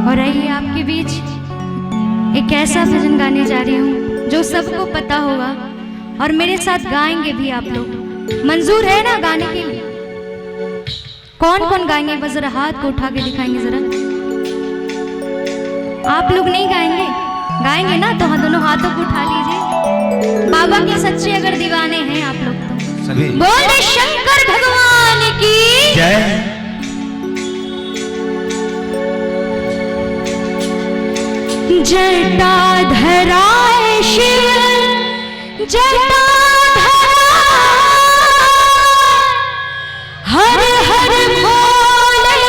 और आइए आपके बीच एक ऐसा भजन गाने जा रही हूँ जो सबको पता होगा और मेरे साथ गाएंगे भी आप लोग। मंजूर है ना गाने के लिए? कौन कौन गाएंगे? बस जरा हाथ को उठा के दिखाएंगे जरा। आप लोग नहीं गाएंगे? गाएंगे ना तो दोनों हाथों को उठा लीजिए। बाबा के सच्चे अगर दीवाने हैं आप लोग तो सभी बोले शंकर भगवान की जय। जटाधराय शिव जटाधराय हर हर भोले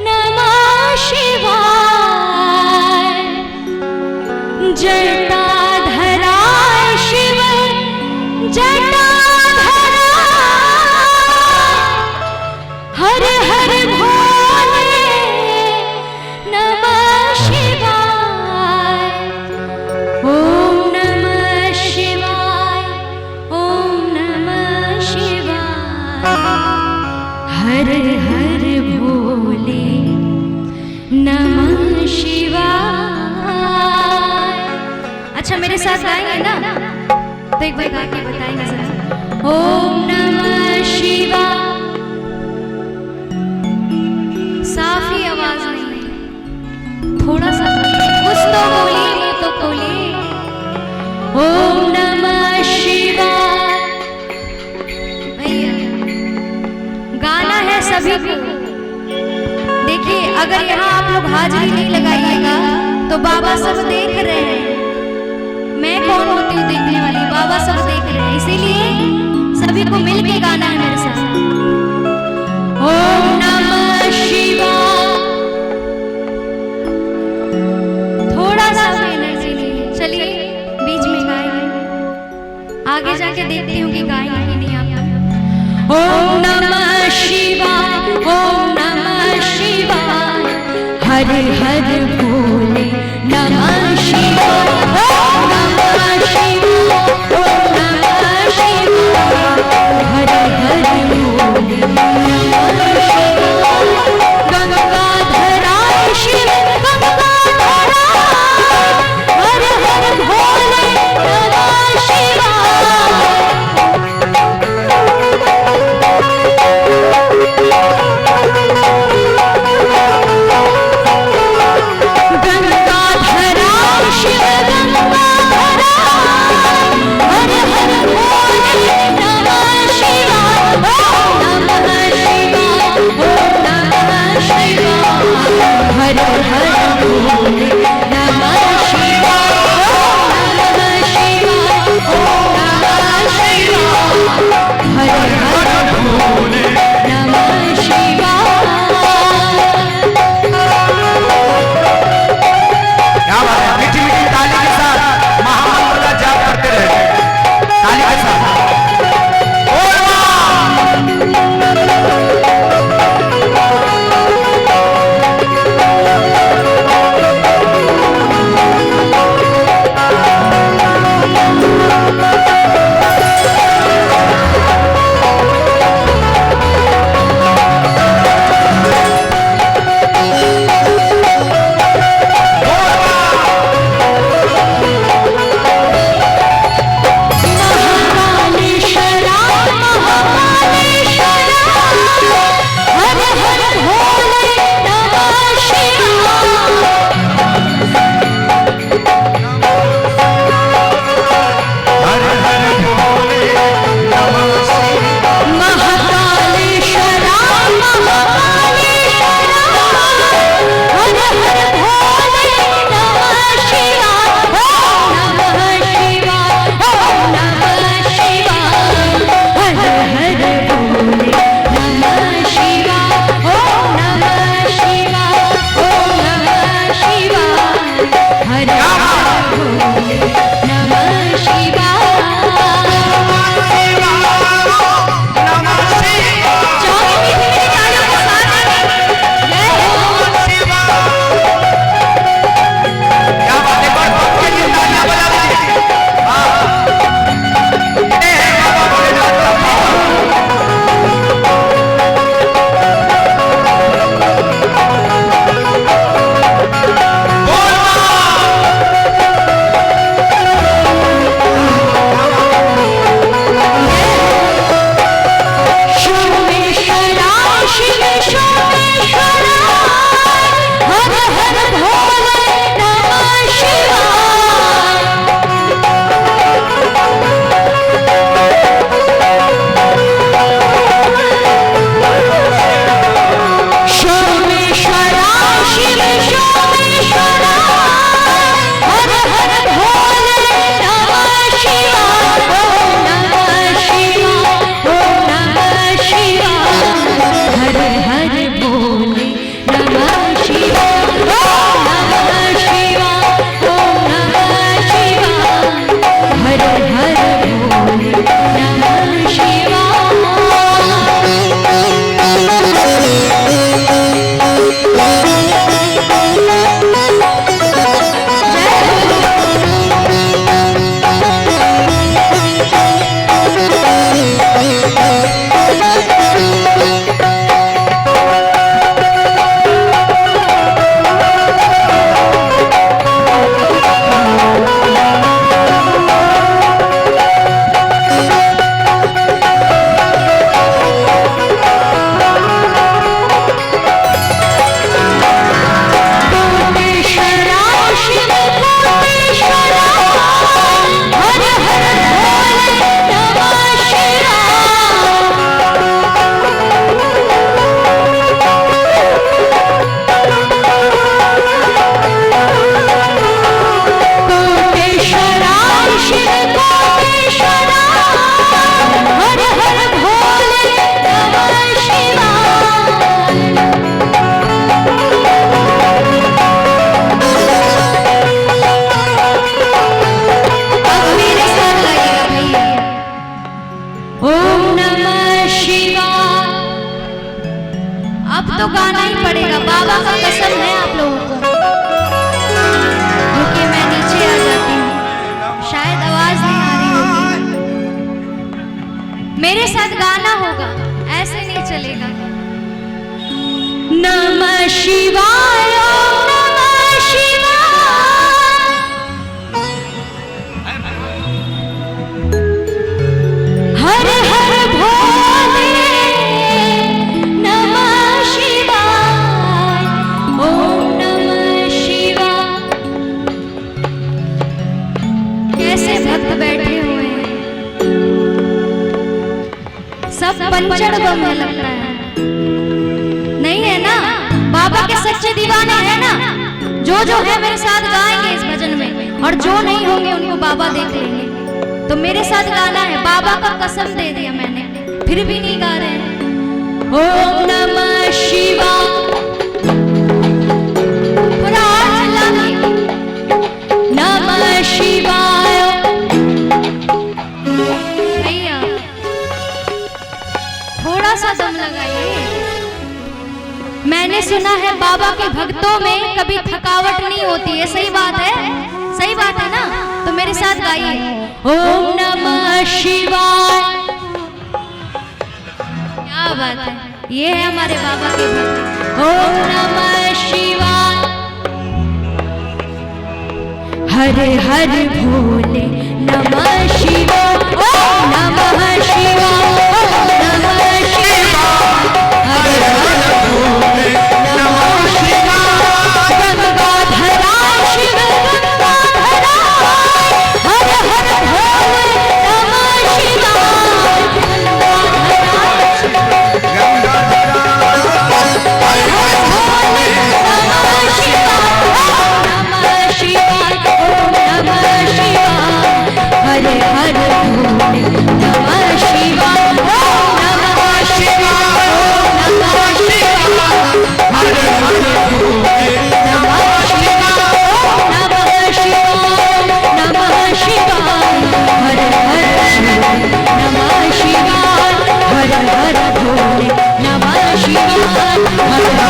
नमः शिवाय। जटाधराय शिव जटाधराय हर हर भोले नमः शिवाय। ओम नमः शिवाय ओम नमः शिवाय हर हर भोले नमः शिवाय। अच्छा मेरे साथ गाएंगे ना तो एक बार गा के बताएंगे जरा। ओम नमः शिवाय। साफ ही आवाज नहीं, थोड़ा सा कुछ तो बोलिए, वो तो बोलिए। ओम नमः शिवाय। भैया गाना है सभी को। देखिए अगर यहाँ आप लोग हाजिरी नहीं लगाइएगा तो बाबा सब देख रहे हैं। मैं कौन होती हूँ देखने वाली? बाबा सब देख रहे हैं, इसीलिए सभी को मिलके गाना है मेरे साथ। ओम नमः शिवाय। थोड़ा सा एनर्जी लीजिए। चलिए बीच में गाएंगे, आगे जाके देखती हूँ कि गाएंगे कि नहीं आप। ओम नमः शिवाय ओम नमः शिवाय हर हर भोले नमः शिवाय। ओम नमः शिवाय ओम नमः शिवाय हर हर भोले नमः शिवाय। गंगाधराय शिव गंगाधराय हर हर भोले नमः शिवाय। गंगाधराय शिव गंगाधराय हर हर भोले नमः शिवाय। ओम नमः शिवाय ओम नमः शिवाय हर हर भोले नमः शिवाय। ओम नमः शिवाय ओम नमः शिवाय हर हर भोले नमः शिवाय। क्या बात है? मीठी मीठी ताली के साथ महामंत्र का जाप करते रहे। ताली के साथ बोल वाह। पंचर बम है लगता है। नहीं है ना? बाबा के सच्चे दीवाने हैं ना? जो है मेरे साथ गाएंगे इस भजन में, और जो नहीं होंगे उनको बाबा देख लेंगे। तो मेरे साथ गाना है, बाबा का कसम दे दिया मैंने, फिर भी नहीं गा रहे हैं। ओम नमः शिवाय, पूरा हाथ हिला के, नमः शिवाय। भैया थोड़ा सा दम लगाइए। मैंने सुना है बाबा के भक्तों में कभी थकावट नहीं होती है। सही बात है? सही बात है ना? तो मेरे साथ गाइए, ओम नमः शिवाय। क्या बात है, ये है हमारे बाबा के भक्त। ओम नमः शिवाय, हरे हरे भोले नमः शिवाय, ओम नमः शिवाय, ओम नमः शिवाय, हरे हरे भोले नमः शिवाय, गंगाधरा शिव गंगाधरा, हरे हरे भोले नमः शिवाय, हरे हरे भोले नमः शिवाय, ओम नमः शिवाय, ओम नमः शिवाय, हरे हरे भोले नमः शिवाय, ओम नमः शिवाय, नमः शिवाय, हरे हरे भोले नमः शिवाय, हरे हरे भोले नमः शिवाय, हरे हरे भोले नमः शिवाय, हरे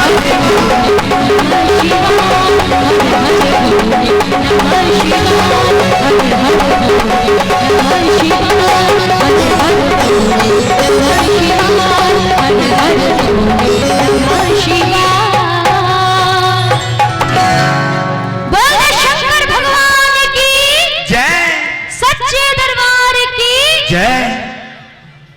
हरे भोले नमः शिवाय, हरे हरे भोले नमः शिवाय, हरे हरे भोले नमः शिवाय, हरे हरे भोले नमः शिवाय। बोले शंकर भगवान की जय, सच्चे दरबार की जय।